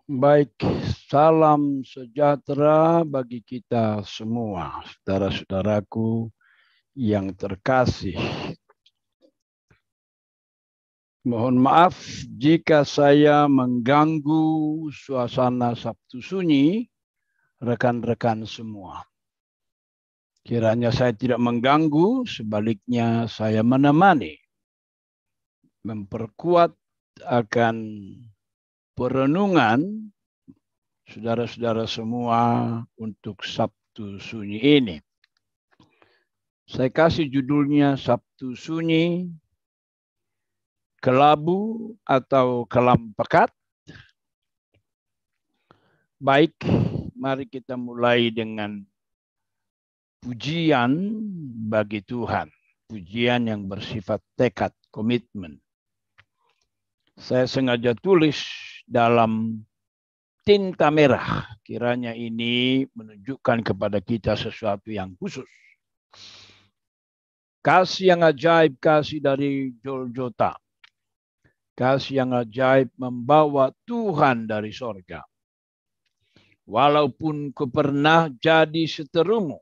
Baik, salam sejahtera bagi kita semua, saudara-saudaraku yang terkasih. Mohon maaf jika saya mengganggu suasana Sabtu Sunyi rekan-rekan semua. Kiranya saya tidak mengganggu, sebaliknya saya menemani, memperkuat akan perenungan saudara-saudara semua untuk Sabtu Sunyi ini. Saya kasih judulnya Sabtu Sunyi, Kelabu atau Kelam Pekat. Baik, mari kita mulai dengan pujian bagi Tuhan. Pujian yang bersifat tekad, komitmen. Saya sengaja tulis dalam tinta merah. Kiranya ini menunjukkan kepada kita sesuatu yang khusus. Kasih yang ajaib, kasih dari Golgota. Kasih yang ajaib membawa Tuhan dari sorga. Walaupun ku pernah jadi seterumu,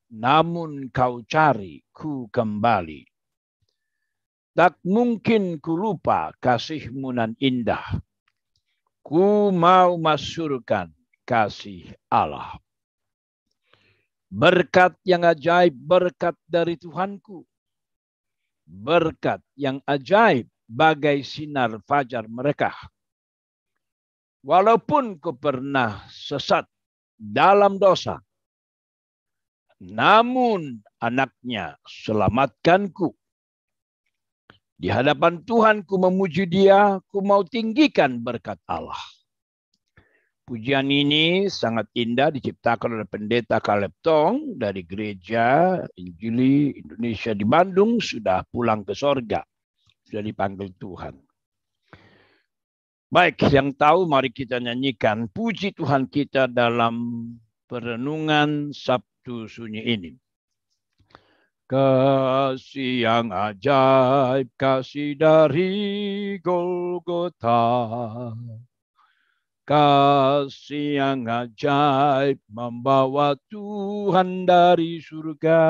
namun kau cari ku kembali. Tak mungkin ku lupa kasihmu nan indah. Ku mau masyurkan kasih Allah. Berkat yang ajaib, berkat dari Tuhanku. Berkat yang ajaib bagai sinar fajar mereka. Walaupun ku pernah sesat dalam dosa, namun anaknya selamatkanku. Di hadapan Tuhan ku memuji Dia, ku mau tinggikan berkat Allah. Pujian ini sangat indah diciptakan oleh pendeta Caleb Tong dari Gereja Injili Indonesia di Bandung, sudah pulang ke sorga, sudah dipanggil Tuhan. Baik, yang tahu mari kita nyanyikan puji Tuhan kita dalam perenungan Sabtu Sunyi ini. Kasih yang ajaib, kasih dari Golgota. Kasih yang ajaib membawa Tuhan dari surga.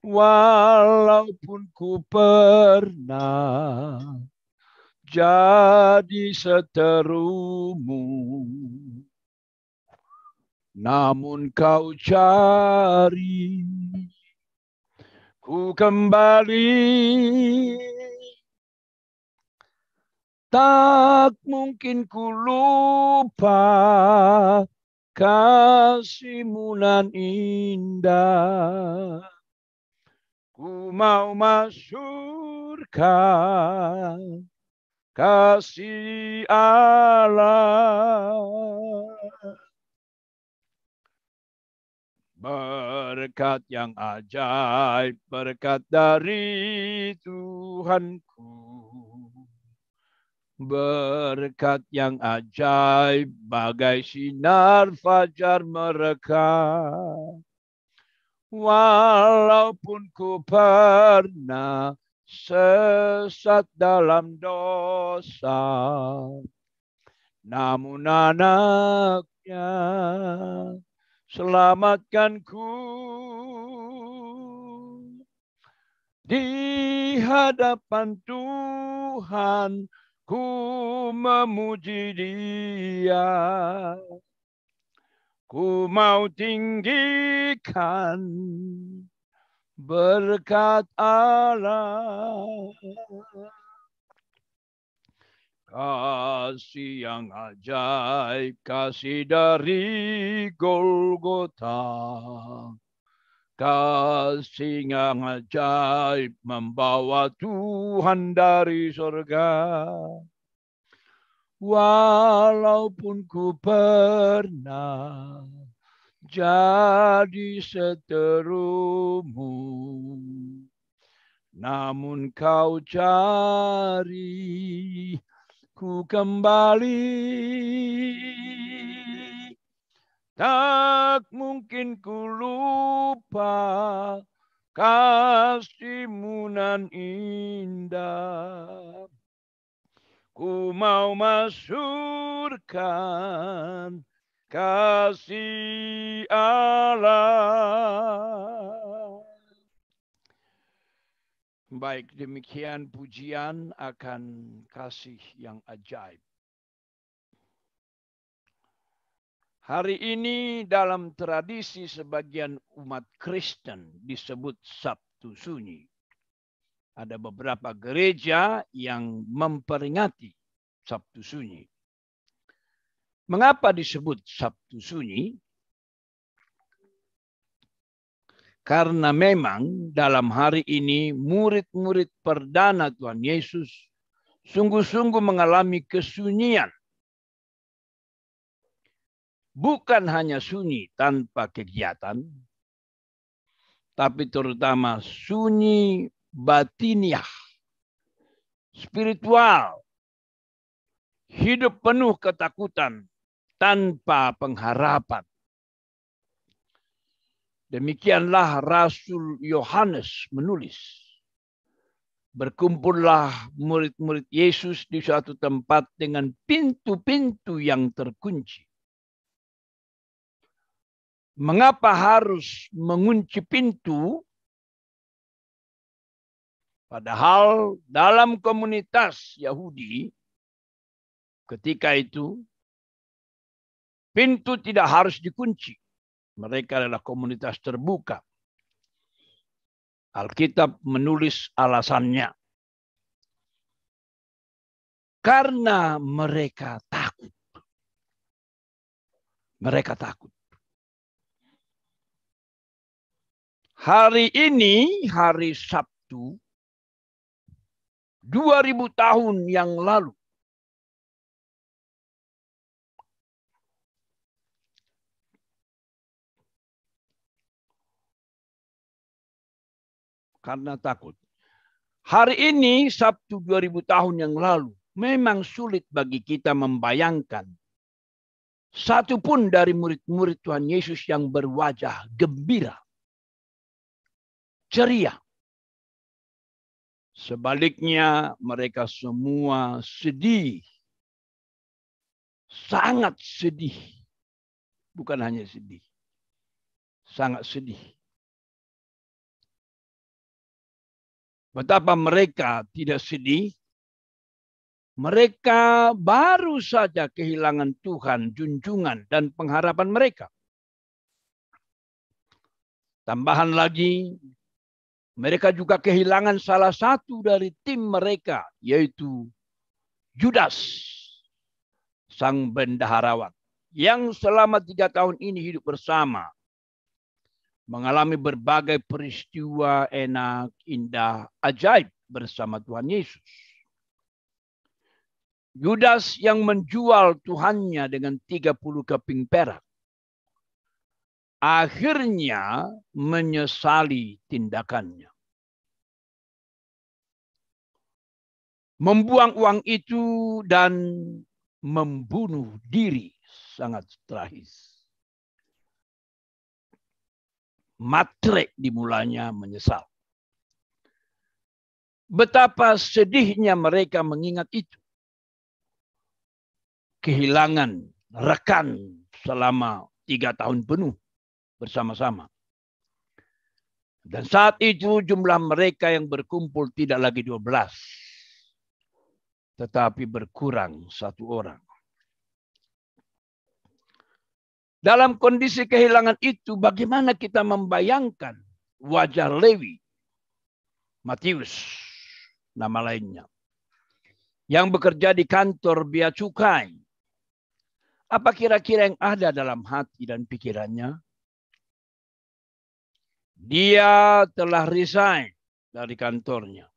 Walaupun ku pernah jadi seterumu, namun kau cari ku kembali. Tak mungkin ku lupa kasihmu nan indah. Ku mau masyurkan kasih Allah. Berkat yang ajaib, berkat dari Tuhanku. Berkat yang ajaib bagai sinar fajar mereka. Walaupun ku pernah sesat dalam dosa, namun anaknya selamatkanku. Di hadapan Tuhan ku memuji Dia. Ku mau tinggikan berkat Allah. Kasih yang ajaib, kasih dari Golgota. Kasih yang ajaib membawa Tuhan dari sorga. Walaupun ku pernah jadi seterumu, namun kau cari ku kembali. Tak mungkin ku lupa kasihmu nan indah. Ku mau masyhurkan kasih Allah. Baik, demikian pujian akan kasih yang ajaib. Hari ini dalam tradisi sebagian umat Kristen disebut Sabtu Sunyi. Ada beberapa gereja yang memperingati Sabtu Sunyi. Mengapa disebut Sabtu Sunyi? Karena memang dalam hari ini murid-murid perdana Tuhan Yesus sungguh-sungguh mengalami kesunyian. Bukan hanya sunyi tanpa kegiatan, tapi terutama sunyi batiniah, spiritual, hidup penuh ketakutan tanpa pengharapan. Demikianlah Rasul Yohanes menulis. Berkumpullah murid-murid Yesus di suatu tempat dengan pintu-pintu yang terkunci. Mengapa harus mengunci pintu? Padahal dalam komunitas Yahudi ketika itu pintu tidak harus dikunci. Mereka adalah komunitas terbuka. Alkitab menulis alasannya. Karena mereka takut. Mereka takut. Hari ini, hari Sabtu, 2000 tahun yang lalu, karena takut. Hari ini, Sabtu 2000 tahun yang lalu, memang sulit bagi kita membayangkan satu pun dari murid-murid Tuhan Yesus yang berwajah gembira, ceria. Sebaliknya, mereka semua sedih. Sangat sedih. Bukan hanya sedih. Sangat sedih. Betapa mereka tidak sedih. Mereka baru saja kehilangan Tuhan, junjungan, dan pengharapan mereka. Tambahan lagi, mereka juga kehilangan salah satu dari tim mereka, yaitu Judas, sang bendaharawan, yang selama 3 tahun ini hidup bersama, mengalami berbagai peristiwa enak, indah, ajaib bersama Tuhan Yesus. Judas yang menjual Tuhannya dengan 30 keping perak, akhirnya menyesali tindakannya. Membuang uang itu dan membunuh diri sangat tragis. Matre dimulainya menyesal. Betapa sedihnya mereka mengingat itu. Kehilangan rekan selama 3 tahun penuh bersama-sama. Dan saat itu jumlah mereka yang berkumpul tidak lagi 12. Tetapi berkurang 1 orang. Dalam kondisi kehilangan itu, bagaimana kita membayangkan wajah Lewi, Matius, nama lainnya, yang bekerja di kantor bea cukai? Apa kira-kira yang ada dalam hati dan pikirannya? Dia telah resign dari kantornya.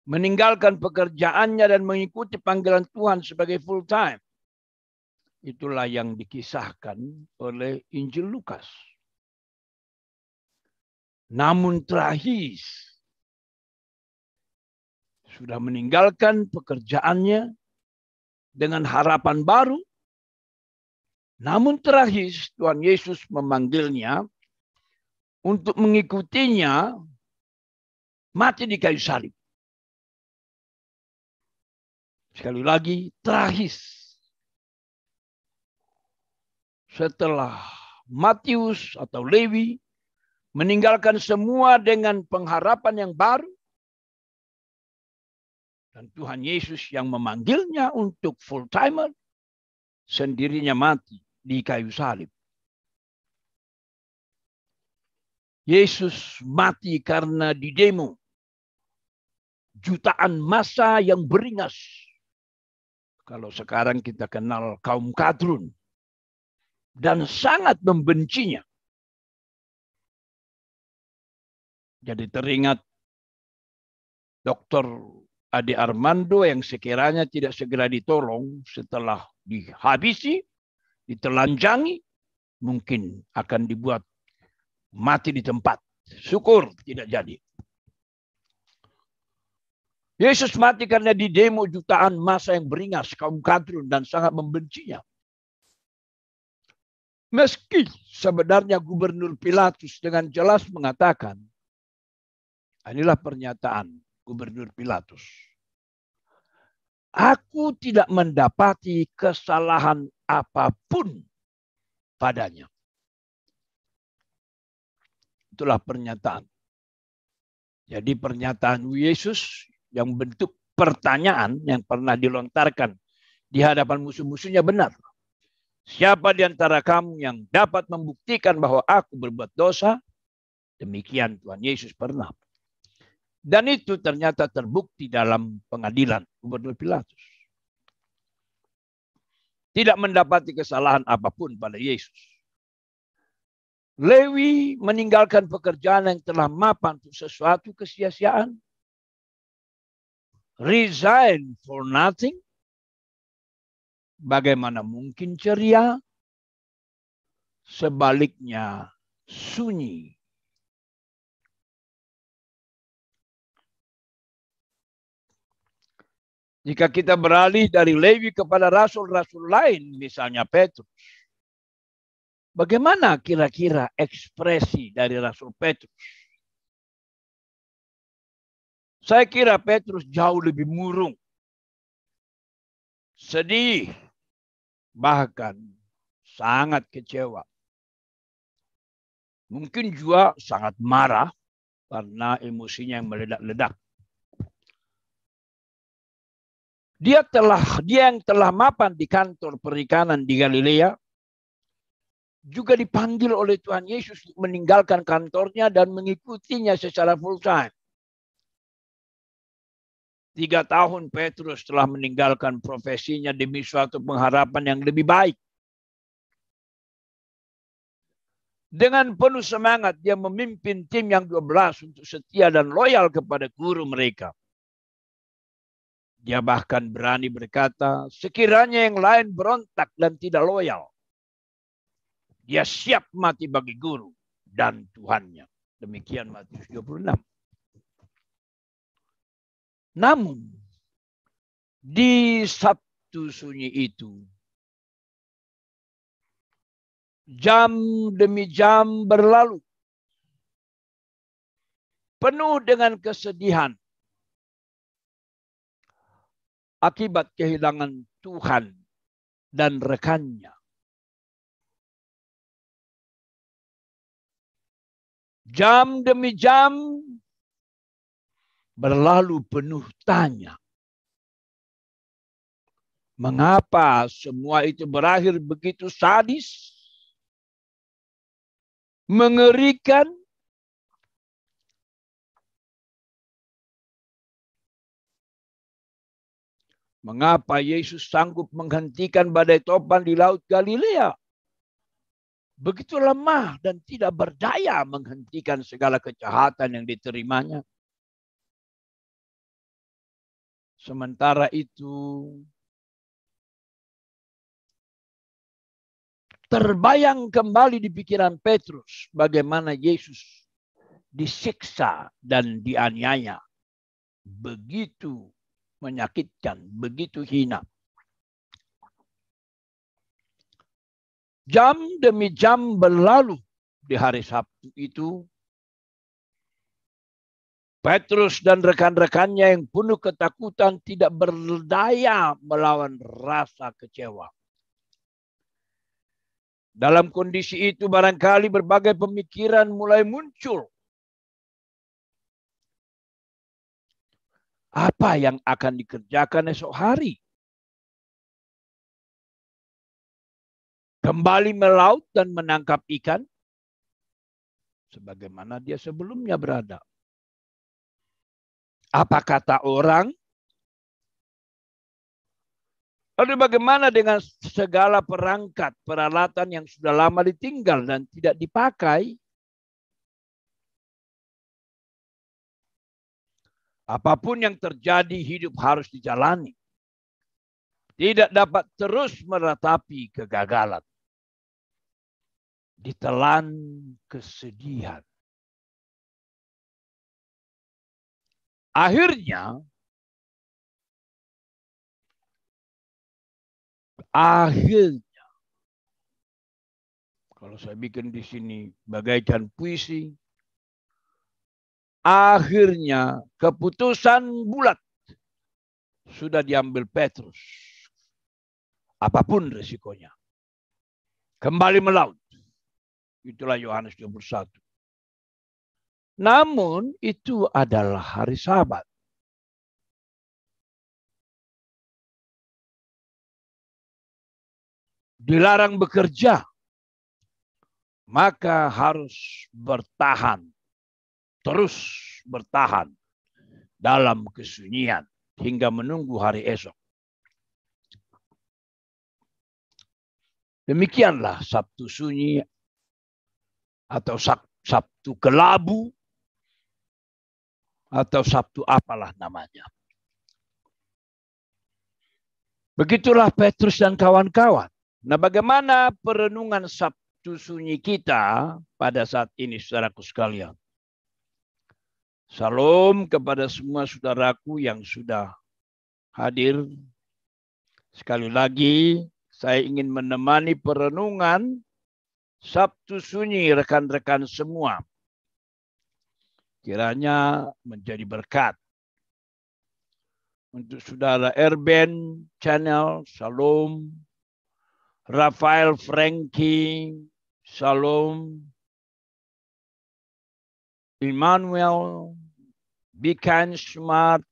Meninggalkan pekerjaannya dan mengikuti panggilan Tuhan sebagai full time. Itulah yang dikisahkan oleh Injil Lukas. Namun tragis. Sudah meninggalkan pekerjaannya dengan harapan baru. Namun tragis Tuhan Yesus memanggilnya untuk mengikutinya mati di kayu salib. Sekali lagi, tragis. Setelah Matius atau Lewi meninggalkan semua dengan pengharapan yang baru, dan Tuhan Yesus yang memanggilnya untuk full-timer, sendirinya mati di kayu salib. Yesus mati karena didemo. Jutaan massa yang beringas. Kalau sekarang kita kenal kaum kadrun. Dan sangat membencinya. Jadi teringat Dr. Ade Armando yang sekiranya tidak segera ditolong setelah dihabisi, ditelanjangi, mungkin akan dibuat mati di tempat. Syukur tidak jadi. Yesus mati karena didemo jutaan massa yang beringas, kaum kadrun, dan sangat membencinya. Meski sebenarnya Gubernur Pilatus dengan jelas mengatakan, inilah pernyataan Gubernur Pilatus, aku tidak mendapati kesalahan apapun padanya. Itulah pernyataan. Jadi pernyataan Yesus yang bentuk pertanyaan yang pernah dilontarkan di hadapan musuh-musuhnya benar. Siapa di antara kamu yang dapat membuktikan bahwa aku berbuat dosa? Demikian Tuhan Yesus pernah. Dan itu ternyata terbukti dalam pengadilan Gubernur Pilatus. Tidak mendapati kesalahan apapun pada Yesus. Lewi meninggalkan pekerjaan yang telah mapan untuk sesuatu kesia-siaan. Resign for nothing. Bagaimana mungkin ceria? Sebaliknya sunyi. Jika kita beralih dari Lewi kepada rasul-rasul lain, misalnya Petrus. Bagaimana kira-kira ekspresi dari Rasul Petrus? Saya kira Petrus jauh lebih murung. Sedih. Bahkan sangat kecewa. Mungkin juga sangat marah karena emosinya yang meledak-ledak. Dia yang telah mapan di kantor perikanan di Galilea juga dipanggil oleh Tuhan Yesus meninggalkan kantornya dan mengikutinya secara full time. 3 tahun Petrus telah meninggalkan profesinya demi suatu pengharapan yang lebih baik. Dengan penuh semangat dia memimpin tim yang 12 untuk setia dan loyal kepada guru mereka. Dia bahkan berani berkata, sekiranya yang lain berontak dan tidak loyal, dia siap mati bagi guru dan Tuhannya. Demikian Matius 26. Namun, di Sabtu sunyi itu, jam demi jam berlalu, penuh dengan kesedihan akibat kehilangan Tuhan dan rekannya. Jam demi jam berlalu penuh tanya. Mengapa semua itu berakhir begitu sadis? Mengerikan? Mengapa Yesus sanggup menghentikan badai topan di Laut Galilea? Begitu lemah dan tidak berdaya menghentikan segala kejahatan yang diterimanya. Sementara itu, terbayang kembali di pikiran Petrus bagaimana Yesus disiksa dan dianiaya. Begitu menyakitkan, begitu hina. Jam demi jam berlalu di hari Sabtu itu. Petrus dan rekan-rekannya yang penuh ketakutan tidak berdaya melawan rasa kecewa. Dalam kondisi itu barangkali berbagai pemikiran mulai muncul. Apa yang akan dikerjakan esok hari? Kembali melaut dan menangkap ikan? Sebagaimana dia sebelumnya berada. Apa kata orang? Lalu bagaimana dengan segala perangkat, peralatan yang sudah lama ditinggal dan tidak dipakai? Apapun yang terjadi, hidup harus dijalani. Tidak dapat terus meratapi kegagalan. Ditelan kesedihan. Akhirnya, kalau saya bikin di sini bagaikan puisi, akhirnya keputusan bulat sudah diambil Petrus. Apapun resikonya. Kembali melaut. Itulah Yohanes 21. Namun itu adalah hari Sabat. Dilarang bekerja. Maka harus bertahan. Terus bertahan dalam kesunyian hingga menunggu hari esok. Demikianlah Sabtu sunyi atau Sabtu kelabu atau Sabtu apalah namanya. Begitulah Petrus dan kawan-kawan. Nah, bagaimana perenungan Sabtu sunyi kita pada saat ini, saudaraku sekalian? Salam kepada semua saudaraku yang sudah hadir. Sekali lagi, saya ingin menemani perenungan Sabtu sunyi rekan-rekan semua. Kiranya menjadi berkat. Untuk saudara Erben Channel, salam. Rafael Frankie, salam. Emmanuel Bikan Smart,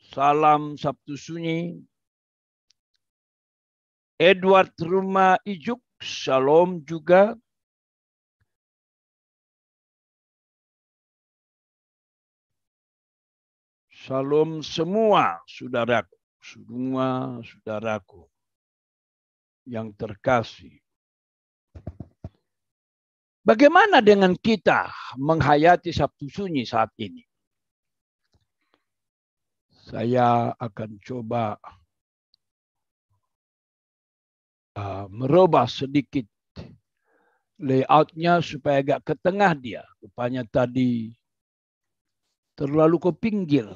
salam Sabtu sunyi. Edward Rumah Ijuk, salam juga. Salam semua saudaraku yang terkasih. Bagaimana dengan kita menghayati Sabtu sunyi saat ini? Saya akan coba merubah sedikit layoutnya supaya agak ke tengah dia. Rupanya tadi terlalu ke pinggir.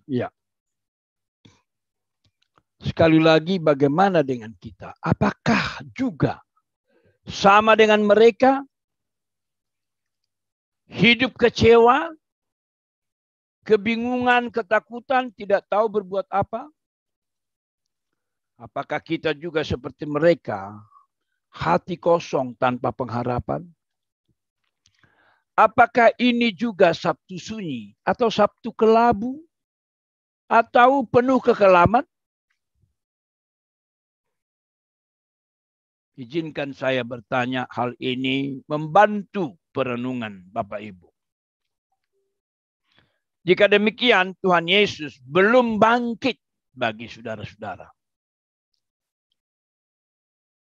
Ya. Sekali lagi, bagaimana dengan kita? Apakah juga sama dengan mereka? Hidup kecewa, kebingungan, ketakutan, tidak tahu berbuat apa? Apakah kita juga seperti mereka, hati kosong tanpa pengharapan? Apakah ini juga Sabtu sunyi atau Sabtu kelabu atau penuh kekelaman? Izinkan saya bertanya hal ini membantu perenungan Bapak Ibu. Jika demikian, Tuhan Yesus belum bangkit bagi saudara-saudara.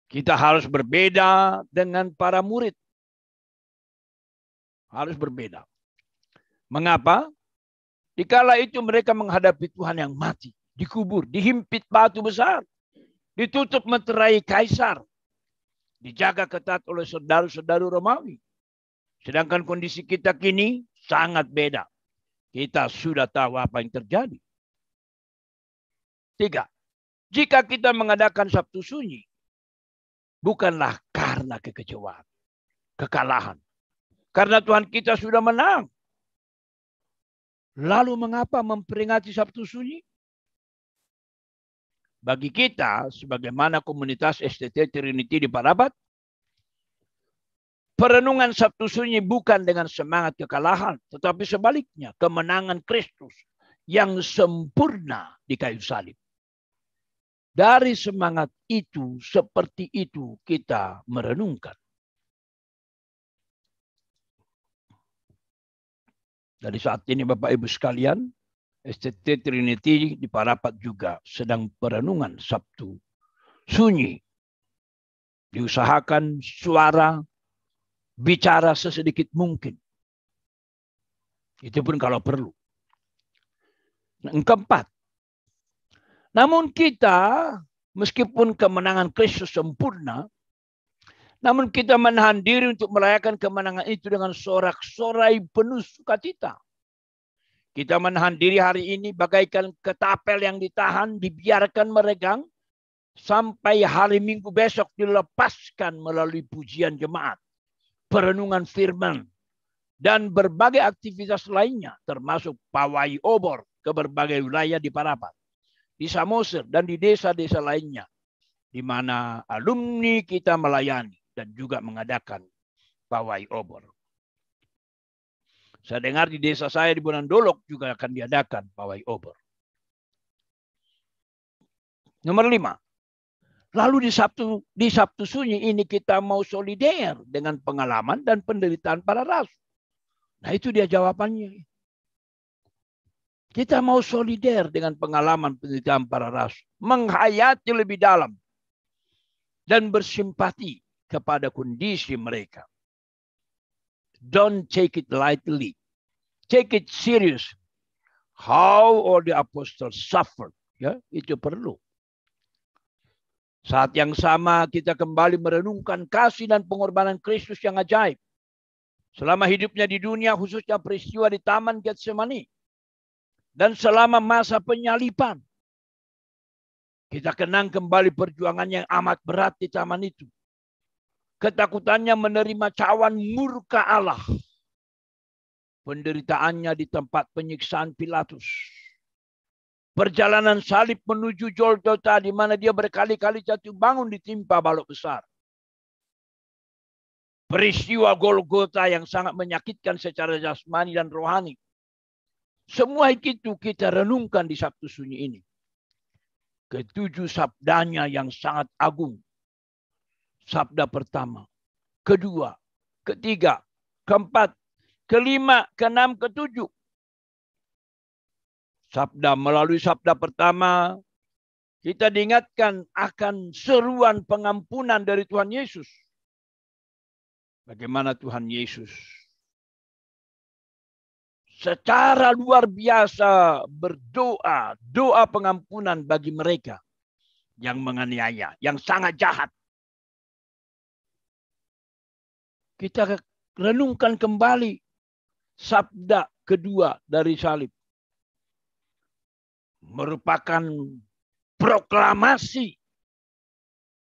Kita harus berbeda dengan para murid. Harus berbeda. Mengapa? Dikala itu mereka menghadapi Tuhan yang mati, dikubur, dihimpit batu besar, ditutup meterai kaisar, dijaga ketat oleh saudara-saudara Romawi. Sedangkan kondisi kita kini sangat beda. Kita sudah tahu apa yang terjadi. 3. Jika kita mengadakan Sabtu Sunyi, bukanlah karena kekecewaan, kekalahan. Karena Tuhan kita sudah menang. Lalu mengapa memperingati Sabtu Sunyi? Bagi kita, sebagaimana komunitas STT Trinity di Parapat, perenungan Sabtu Sunyi bukan dengan semangat kekalahan, tetapi sebaliknya, kemenangan Kristus yang sempurna di kayu salib. Dari semangat itu, seperti itu kita merenungkan. Dari saat ini Bapak Ibu sekalian, STT Trinity di Parapat juga sedang perenungan Sabtu Sunyi. Diusahakan suara, bicara sesedikit mungkin. Itu pun kalau perlu. Yang keempat, namun kita, meskipun kemenangan Kristus sempurna, namun kita menahan diri untuk merayakan kemenangan itu dengan sorak-sorai penuh sukacita. Kita menahan diri hari ini bagaikan ketapel yang ditahan, dibiarkan meregang, sampai hari Minggu besok dilepaskan melalui pujian jemaat, perenungan firman, dan berbagai aktivitas lainnya, termasuk pawai obor ke berbagai wilayah di Parapat, di Samosir, dan di desa-desa lainnya, di mana alumni kita melayani dan juga mengadakan pawai obor. Saya dengar di desa saya di Bonandolok juga akan diadakan pawai obor. Nomor 5. Lalu di Sabtu Sunyi ini kita mau solider dengan pengalaman dan penderitaan para rasul. Nah itu dia jawabannya. Kita mau solider dengan pengalaman penderitaan para rasul. Menghayati lebih dalam. Dan bersimpati kepada kondisi mereka. Don't take it lightly. Take it serious. How all the apostles suffered. Ya, itu perlu. Saat yang sama kita kembali merenungkan kasih dan pengorbanan Kristus yang ajaib. Selama hidupnya di dunia, khususnya peristiwa di Taman Getsemani. Dan selama masa penyalipan. Kita kenang kembali perjuangan yang amat berat di taman itu. Ketakutannya menerima cawan murka Allah. Penderitaannya di tempat penyiksaan Pilatus. Perjalanan salib menuju Golgota di mana dia berkali-kali jatuh bangun ditimpa balok besar. Peristiwa Golgota yang sangat menyakitkan secara jasmani dan rohani. Semua itu kita renungkan di Sabtu Sunyi ini. Ketujuh sabdanya yang sangat agung. Sabda pertama, kedua, ketiga, keempat, kelima, keenam, ketujuh. Melalui sabda pertama, kita diingatkan akan seruan pengampunan dari Tuhan Yesus. Bagaimana Tuhan Yesus secara luar biasa berdoa, doa pengampunan bagi mereka yang menganiaya, yang sangat jahat. Kita renungkan kembali sabda kedua dari salib. Merupakan proklamasi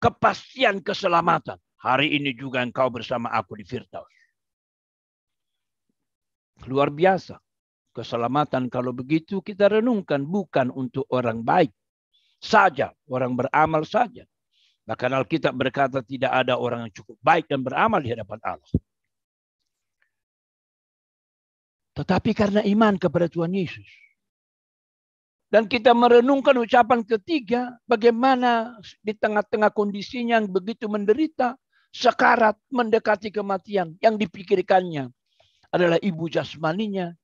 kepastian keselamatan. Hari ini juga engkau bersama aku di Firdaus. Luar biasa. Keselamatan kalau begitu kita renungkan bukan untuk orang baik saja, orang beramal saja. Bahkan Alkitab berkata tidak ada orang yang cukup baik dan beramal di hadapan Allah. Tetapi karena iman kepada Tuhan Yesus. Dan kita merenungkan ucapan ketiga, bagaimana di tengah-tengah kondisinya yang begitu menderita, sekarat, mendekati kematian, yang dipikirkannya adalah ibu jasmaninya,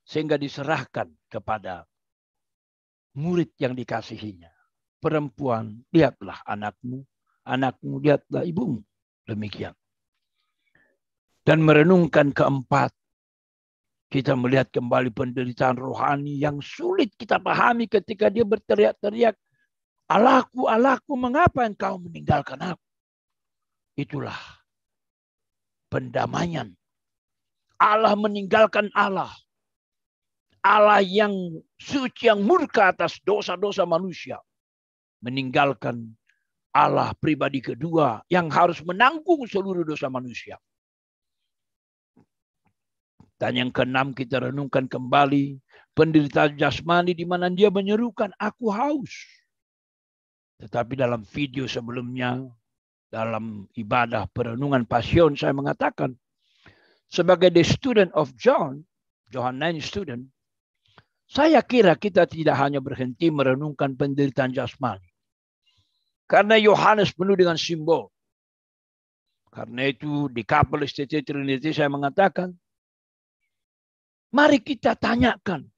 sehingga diserahkan kepada murid yang dikasihinya. Perempuan, lihatlah anakmu, anakmu, lihatlah ibumu. Demikian. Dan merenungkan keempat, kita melihat kembali penderitaan rohani yang sulit kita pahami ketika dia berteriak-teriak, Allahku, Allahku, mengapa engkau meninggalkan aku? Itulah pendamaian. Allah meninggalkan Allah. Allah yang suci, yang murka atas dosa-dosa manusia. meninggalkan Allah pribadi kedua yang harus menanggung seluruh dosa manusia. Dan yang keenam, kita renungkan kembali penderitaan jasmani di mana dia menyerukan, aku haus. Tetapi dalam video sebelumnya, dalam ibadah perenungan Pasion, saya mengatakan, sebagai the student of John 9 student, saya kira kita tidak hanya berhenti merenungkan penderitaan jasmani. Karena Yohanes penuh dengan simbol. Karena itu di Kapel STT Trinity saya mengatakan, mari kita tanyakan,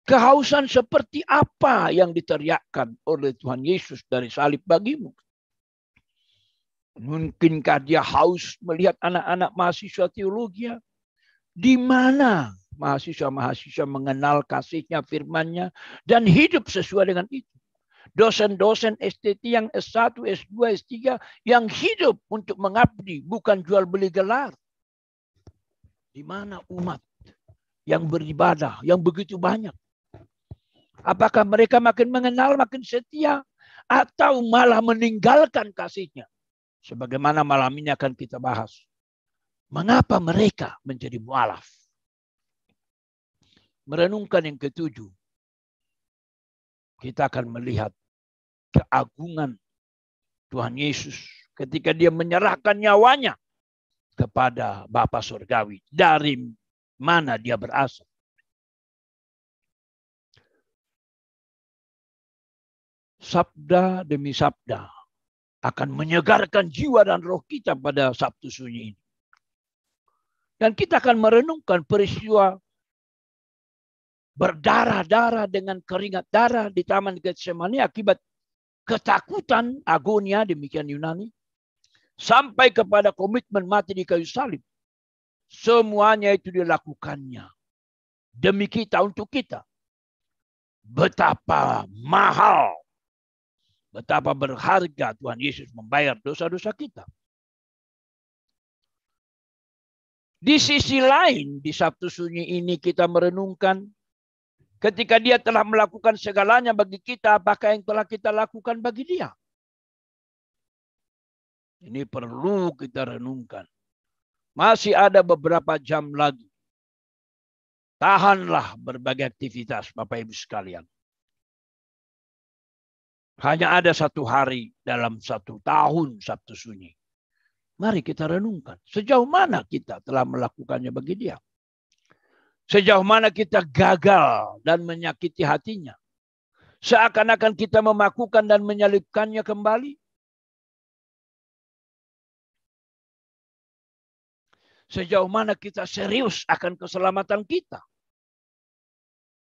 kehausan seperti apa yang diteriakkan oleh Tuhan Yesus dari salib bagimu? Mungkinkah dia haus melihat anak-anak mahasiswa teologi? Di mana mahasiswa-mahasiswa mengenal kasihnya, firman-Nya, dan hidup sesuai dengan itu? Dosen-dosen STT yang S1, S2, S3 yang hidup untuk mengabdi, bukan jual beli gelar. Di mana umat yang beribadah, yang begitu banyak? Apakah mereka makin mengenal, makin setia, atau malah meninggalkan kasihnya? Sebagaimana malam ini akan kita bahas. Mengapa mereka menjadi mualaf? Merenungkan yang ketujuh, kita akan melihat keagungan Tuhan Yesus ketika dia menyerahkan nyawanya kepada Bapa Surgawi. Dari mana dia berasal? Sabda demi sabda akan menyegarkan jiwa dan roh kita pada Sabtu Sunyi ini. Dan kita akan merenungkan peristiwa berdarah-darah dengan keringat darah di Taman Getsemani akibat ketakutan, agonia, demikian Yunani, sampai kepada komitmen mati di kayu salib. Semuanya itu dilakukannya demi kita, untuk kita. Betapa mahal, betapa berharga Tuhan Yesus membayar dosa-dosa kita. Di sisi lain, di Sabtu Sunyi ini kita merenungkan ketika dia telah melakukan segalanya bagi kita, apakah yang telah kita lakukan bagi dia? Ini perlu kita renungkan. Masih ada beberapa jam lagi. Tahanlah berbagai aktivitas, Bapak Ibu sekalian. Hanya ada satu hari dalam 1 tahun Sabtu Sunyi. Mari kita renungkan. Sejauh mana kita telah melakukannya bagi dia? Sejauh mana kita gagal dan menyakiti hatinya? Seakan-akan kita memakukan dan menyalibkannya kembali. Sejauh mana kita serius akan keselamatan kita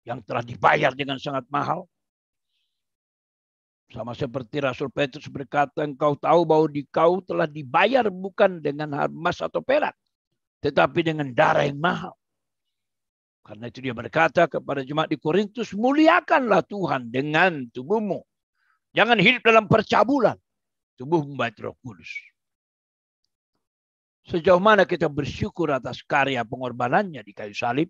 yang telah dibayar dengan sangat mahal? Sama seperti Rasul Petrus berkata, engkau tahu bahwa kau telah dibayar bukan dengan emas atau perak, tetapi dengan darah yang mahal. Karena itu dia berkata kepada jemaat di Korintus, muliakanlah Tuhan dengan tubuhmu. Jangan hidup dalam percabulan. Tubuh membaik Roh Kudus. Sejauh mana kita bersyukur atas karya pengorbanannya di kayu salib?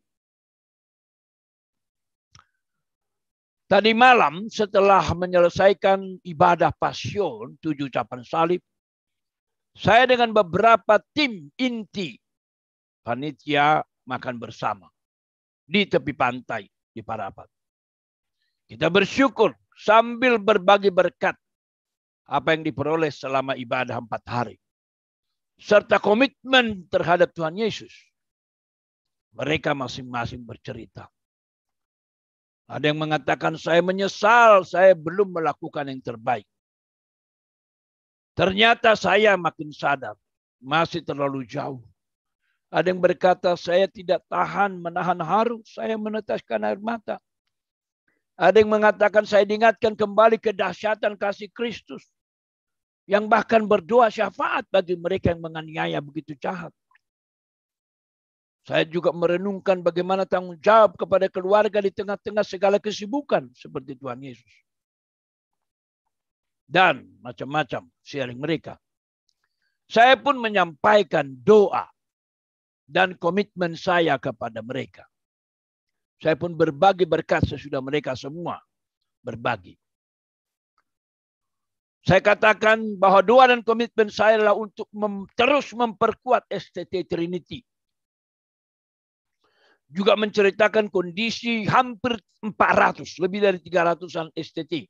Tadi malam setelah menyelesaikan ibadah Pasion, 7 ucapan salib, saya dengan beberapa tim inti panitia makan bersama di tepi pantai di Parapat. Kita bersyukur sambil berbagi berkat apa yang diperoleh selama ibadah 4 hari. Serta komitmen terhadap Tuhan Yesus. Mereka masing-masing bercerita. Ada yang mengatakan, saya menyesal, saya belum melakukan yang terbaik. Ternyata saya makin sadar, masih terlalu jauh. Ada yang berkata, saya tidak tahan menahan haru, saya meneteskan air mata. Ada yang mengatakan, saya diingatkan kembali kedahsyatan kasih Kristus, yang bahkan berdoa syafaat bagi mereka yang menganiaya begitu jahat. Saya juga merenungkan bagaimana tanggung jawab kepada keluarga di tengah-tengah segala kesibukan seperti Tuhan Yesus. Dan macam-macam sharing mereka. Saya pun menyampaikan doa dan komitmen saya kepada mereka. Saya pun berbagi berkat sesudah mereka semua berbagi. Saya katakan bahwa doa dan komitmen saya adalah untuk terus memperkuat STT Trinity. Juga menceritakan kondisi hampir 400, lebih dari 300-an STT.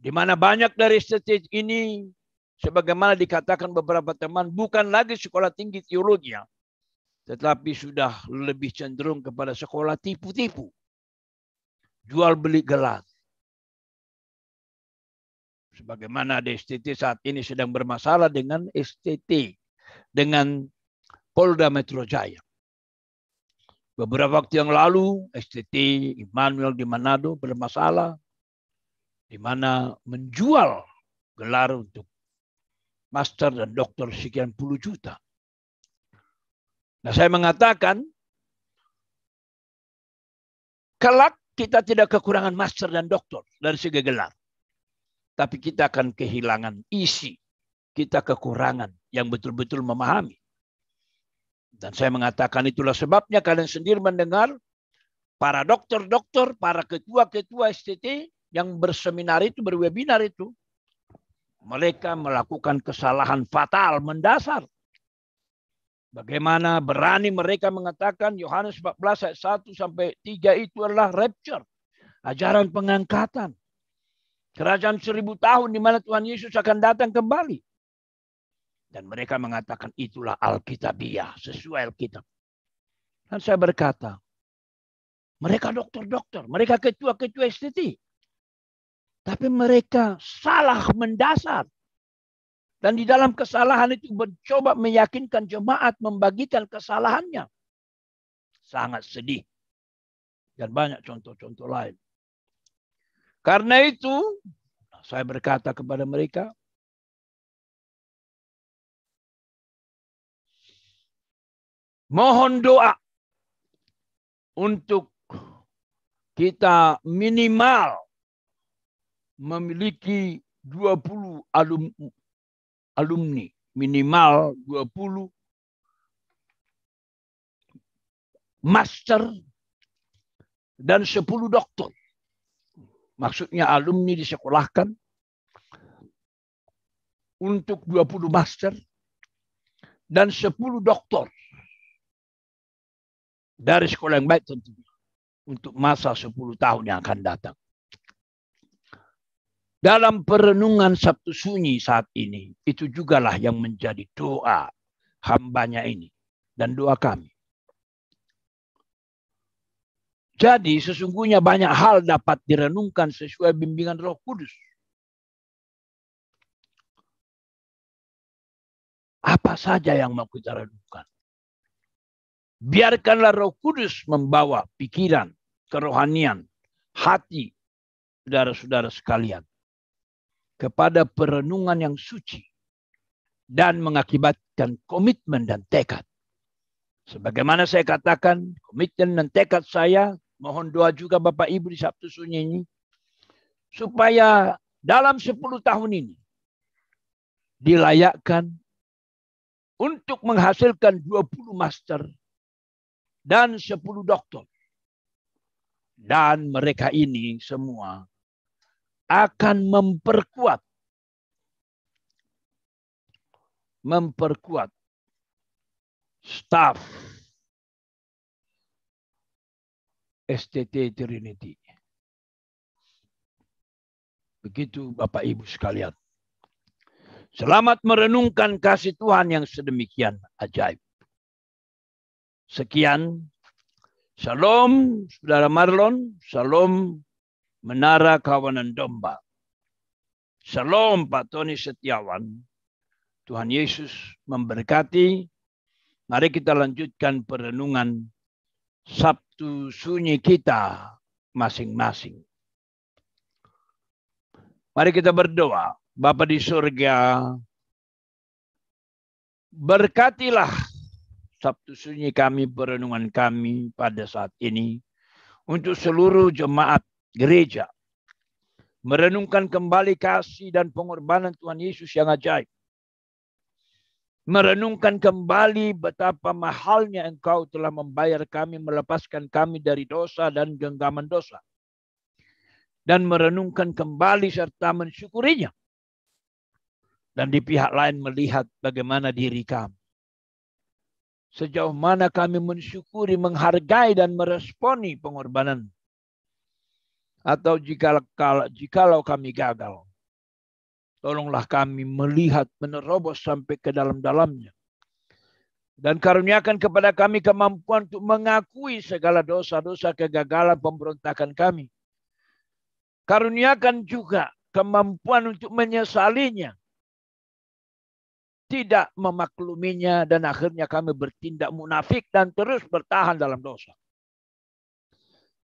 Di mana banyak dari STT ini, sebagaimana dikatakan beberapa teman, bukan lagi sekolah tinggi teologi, tetapi sudah lebih cenderung kepada sekolah tipu-tipu. Jual beli gelar. Sebagaimana ada STT saat ini sedang bermasalah dengan STT, dengan Polda Metro Jaya. Beberapa waktu yang lalu, STT Immanuel di Manado bermasalah, di mana menjual gelar untuk master dan doktor sekian puluh juta. Nah, saya mengatakan, kelak kita tidak kekurangan master dan doktor dari segi gelar. Tapi kita akan kehilangan isi. Kita kekurangan yang betul-betul memahami. Dan saya mengatakan itulah sebabnya kalian sendiri mendengar para dokter-dokter, para ketua-ketua STT yang berseminar itu, berwebinar itu, mereka melakukan kesalahan fatal, mendasar. Bagaimana berani mereka mengatakan Yohanes 14 ayat 1 sampai 3 itu adalah rapture, ajaran pengangkatan. Kerajaan 1000 tahun di mana Tuhan Yesus akan datang kembali. Dan mereka mengatakan itulah Alkitabiah, sesuai Alkitab. Dan saya berkata, mereka dokter-dokter, mereka ketua-ketua STT. Tapi mereka salah mendasar. Dan di dalam kesalahan itu mencoba meyakinkan jemaat membagikan kesalahannya. Sangat sedih. Dan banyak contoh-contoh lain. Karena itu, saya berkata kepada mereka, mohon doa untuk kita minimal memiliki 20 alumni, minimal 20 master dan 10 doktor. Maksudnya alumni disekolahkan untuk 20 master dan 10 doktor dari sekolah yang baik tentunya untuk masa 10 tahun yang akan datang. Dalam perenungan Sabtu Sunyi saat ini, itu jugalah yang menjadi doa hambanya ini dan doa kami. Jadi sesungguhnya banyak hal dapat direnungkan sesuai bimbingan Roh Kudus. Apa saja yang mau kita renungkan? Biarkanlah Roh Kudus membawa pikiran, kerohanian, hati saudara-saudara sekalian kepada perenungan yang suci dan mengakibatkan komitmen dan tekad. Sebagaimana saya katakan, komitmen dan tekad saya, mohon doa juga Bapak Ibu di Sabtu Sunyi ini, supaya dalam 10 tahun ini dilayakkan untuk menghasilkan 20 master dan 10 doktor. Dan mereka ini semua akan memperkuat staf STT Trinity. Begitu Bapak Ibu sekalian. Selamat merenungkan kasih Tuhan yang sedemikian ajaib. Sekian. Shalom Saudara Marlon. Shalom Menara Kawanan Domba. Shalom Pak Tony Setiawan. Tuhan Yesus memberkati. Mari kita lanjutkan perenungan Sabtu Sunyi kita masing-masing. Mari kita berdoa. Bapa di surga, berkatilah Sabtu Sunyi kami, perenungan kami pada saat ini untuk seluruh jemaat gereja. Merenungkan kembali kasih dan pengorbanan Tuhan Yesus yang ajaib. Merenungkan kembali betapa mahalnya Engkau telah membayar kami, melepaskan kami dari dosa dan genggaman dosa. dan merenungkan kembali serta mensyukurinya. Dan di pihak lain melihat bagaimana diri kami. Sejauh mana kami mensyukuri, menghargai, dan meresponi pengorbanan. Atau jikalau kami gagal, tolonglah kami melihat, menerobos sampai ke dalam-dalamnya. Dan karuniakan kepada kami kemampuan untuk mengakui segala dosa-dosa kegagalan pemberontakan kami. Karuniakan juga kemampuan untuk menyesalinya, tidak memakluminya, dan akhirnya kami bertindak munafik dan terus bertahan dalam dosa.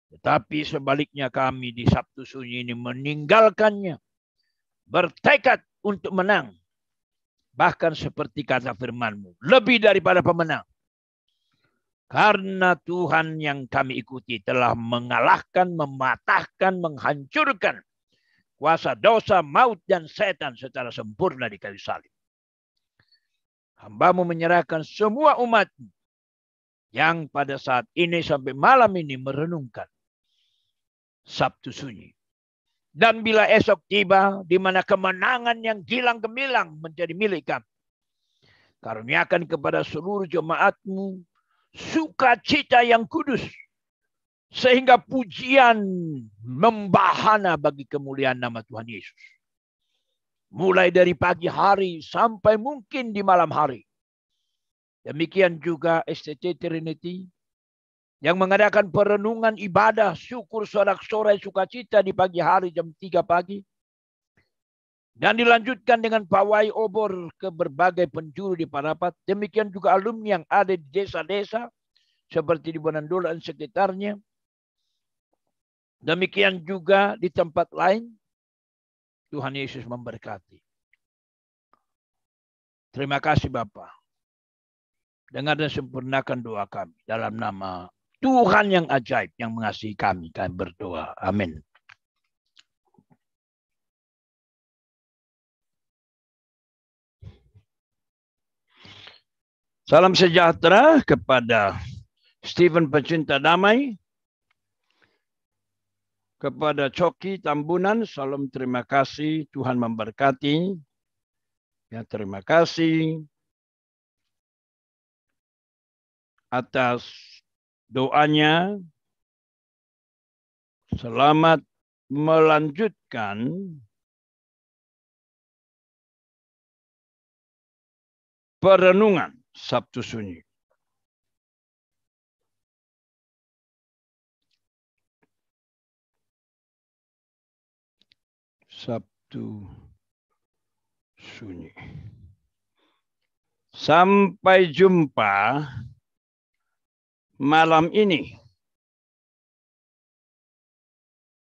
Tetapi sebaliknya kami di Sabtu Sunyi ini meninggalkannya, bertekad untuk menang. Bahkan seperti kata firman-Mu, lebih daripada pemenang. Karena Tuhan yang kami ikuti telah mengalahkan, mematahkan, menghancurkan kuasa dosa, maut, dan setan secara sempurna di kayu salib. Hamba-Mu menyerahkan semua umat-Mu yang pada saat ini sampai malam ini merenungkan Sabtu Sunyi. Dan bila esok tiba, di mana kemenangan yang gilang gemilang menjadi milik kami, karuniakan kepada seluruh jemaat-Mu sukacita yang kudus, sehingga pujian membahana bagi kemuliaan nama Tuhan Yesus. Mulai dari pagi hari sampai mungkin di malam hari. Demikian juga STT Trinity yang mengadakan perenungan ibadah syukur sorak-sorai sukacita di pagi hari jam 3 pagi. Dan dilanjutkan dengan pawai obor ke berbagai penjuru di Parapat. Demikian juga alumni yang ada di desa-desa seperti di Bonandola dan sekitarnya. Demikian juga di tempat lain. Tuhan Yesus memberkati. Terima kasih Bapa. Dengar dan sempurnakan doa kami dalam nama Tuhan yang ajaib yang mengasihi kami. Kami berdoa. Amin. Salam sejahtera kepada Stephen pecinta damai. Kepada Coki Tambunan, salam terima kasih. Tuhan memberkati. Ya, terima kasih atas doanya. Selamat melanjutkan perenungan Sabtu Sunyi. Sabtu Sunyi. Sampai jumpa malam ini.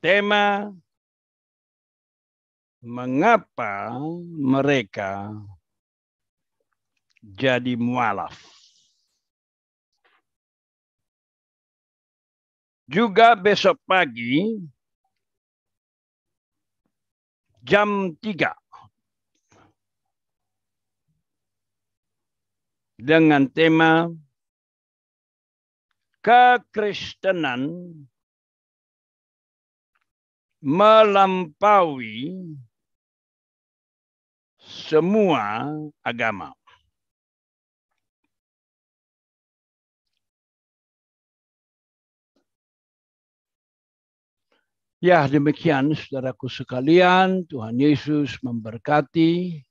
Tema mengapa mereka jadi mualaf. Juga besok pagi jam 3 dengan tema kekristenan melampaui semua agama. Ya, demikian saudaraku sekalian, Tuhan Yesus memberkati.